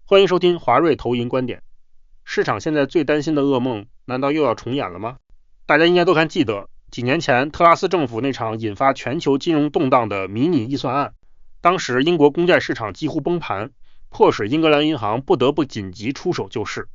欢迎收听华瑞投银观点。市场现在最担心的噩梦，难道又要重演了吗？大家应该都还记得，几年前特拉斯政府那场引发全球金融动荡的迷你预算案，当时英国公债市场几乎崩盘，迫使英格兰银行不得不紧急出手救市。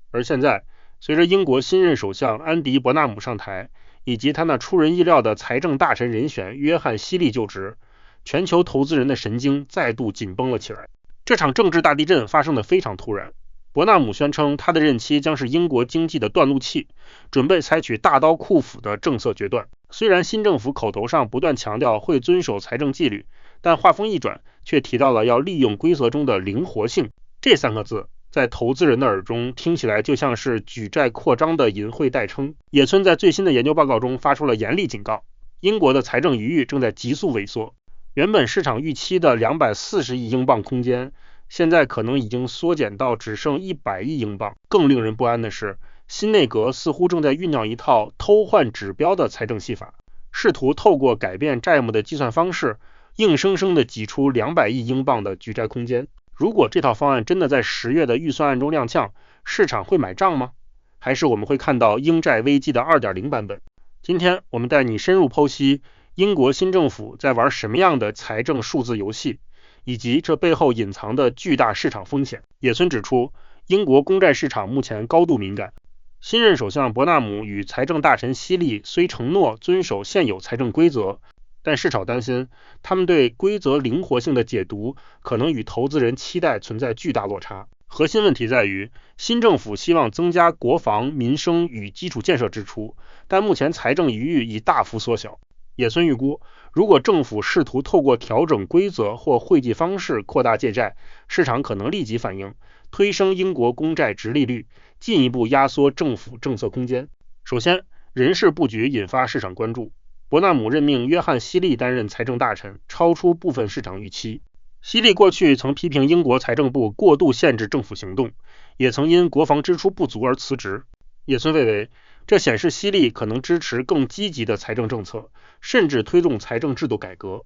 而现在，随着英国新任首相安迪·伯纳姆上台，以及他那出人意料的财政大臣人选约翰·希利就职，全球投资人的神经再度紧绷了起来。这场政治大地震发生得非常突然，伯纳姆宣称他的任期将是英国经济的断路器，准备采取大刀阔斧的政策决断。虽然新政府口头上不断强调会遵守财政纪律，但话锋一转，却提到了要利用规则中的灵活性。这三个字在投资人的耳中听起来就像是举债扩张的隐晦代称。野村在最新的研究报告中发出了严厉警告，英国的财政余裕正在急速萎缩。原本市场预期的240亿英镑空间，现在可能已经缩减到只剩100亿英镑。更令人不安的是，新内阁似乎正在酝酿一套偷换指标的财政戏法，试图透过改变债务的计算方式，硬生生地挤出200亿英镑的举债空间。如果这套方案真的在10月的预算案中亮相，市场会买账吗？还是我们会看到英债危机的 2.0 版本？今天我们带你深入剖析英国新政府在玩什么样的财政数字游戏，以及这背后隐藏的巨大市场风险。野村指出，英国公债市场目前高度敏感。新任首相伯纳姆与财政大臣希利虽承诺遵守现有财政规则，但市场担心他们对规则灵活性的解读可能与投资人期待存在巨大落差。核心问题在于，新政府希望增加国防、民生与基础建设支出，但目前财政余裕已大幅缩小。野村预估，如果政府试图透过调整规则或会计方式扩大借债，市场可能立即反应，推升英国公债殖利率，进一步压缩政府政策空间。首先，人事布局引发市场关注。伯纳姆任命约翰·希利担任财政大臣，超出部分市场预期。希利过去曾批评英国财政部过度限制政府行动，也曾因国防支出不足而辞职。野村认为，这显示希利可能支持更积极的财政政策，甚至推动财政制度改革。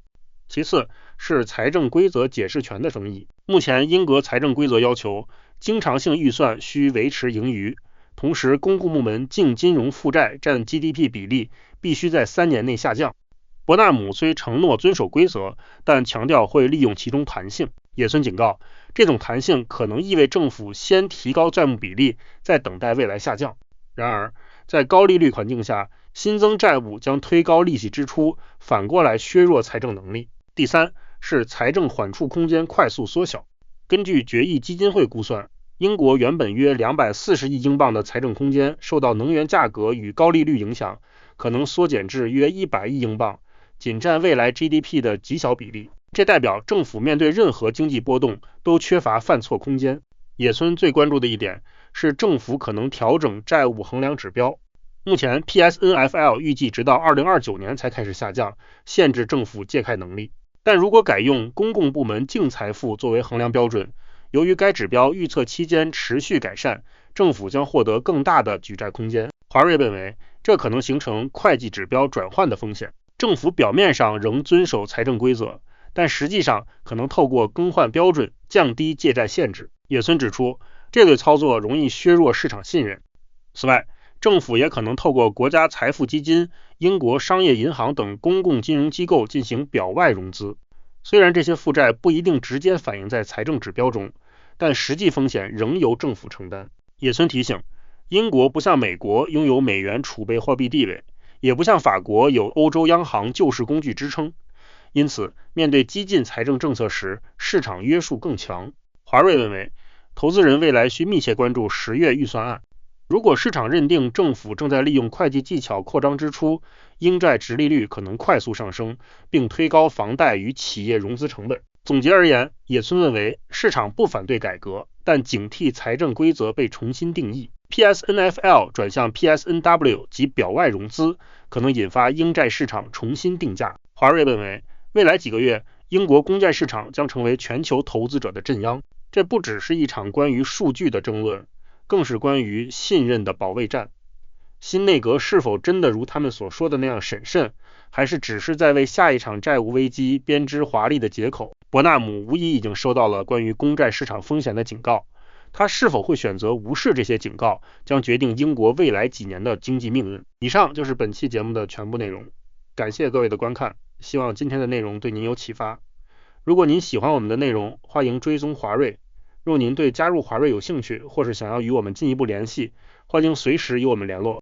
其次是财政规则解释权的争议。目前英国财政规则要求，经常性预算需维持盈余，同时公共部门净金融负债占 GDP 比例必须在3年内下降。伯纳姆虽承诺遵守规则，但强调会利用其中弹性。野村警告，这种弹性可能意味政府先提高债务比例，再等待未来下降。然而，在高利率环境下，新增债务将推高利息支出，反过来削弱财政能力。第三是财政缓冲空间快速缩小。根据决议基金会估算，英国原本约240亿英镑的财政空间受到能源价格与高利率影响，可能缩减至约100亿英镑，仅占未来 GDP 的极小比例。这代表政府面对任何经济波动都缺乏犯错空间。野村最关注的一点是政府可能调整债务衡量指标。目前 PSNFL 预计直到2029年才开始下降，限制政府借贷能力。但如果改用公共部门净财富作为衡量标准，由于该指标预测期间持续改善，政府将获得更大的举债空间。华瑞认为，这可能形成会计指标转换的风险。政府表面上仍遵守财政规则，但实际上可能透过更换标准降低借债限制。野村指出，这类操作容易削弱市场信任。此外，政府也可能透过国家财富基金、英国商业银行等公共金融机构进行表外融资。虽然这些负债不一定直接反映在财政指标中，但实际风险仍由政府承担。野村提醒，英国不像美国拥有美元储备货币地位，也不像法国有欧洲央行救市工具支撑，因此面对激进财政政策时，市场约束更强。华瑞认为，投资人未来需密切关注10月预算案。如果市场认定政府正在利用会计技巧扩张支出，英债殖利率可能快速上升，并推高房贷与企业融资成本。总结而言，野村认为市场不反对改革，但警惕财政规则被重新定义。PSNFL 转向 PSNW 及表外融资，可能引发英债市场重新定价。华瑞认为，未来几个月，英国公债市场将成为全球投资者的震央。这不只是一场关于数据的争论，更是关于信任的保卫战。新内阁是否真的如他们所说的那样审慎，还是只是在为下一场债务危机编织华丽的借口？伯纳姆无疑已经收到了关于公债市场风险的警告，他是否会选择无视这些警告，将决定英国未来几年的经济命运。以上就是本期节目的全部内容，感谢各位的观看，希望今天的内容对您有启发。如果您喜欢我们的内容，欢迎追踪华瑞。若您对加入华瑞有兴趣，或是想要与我们进一步联系，欢迎随时与我们联络。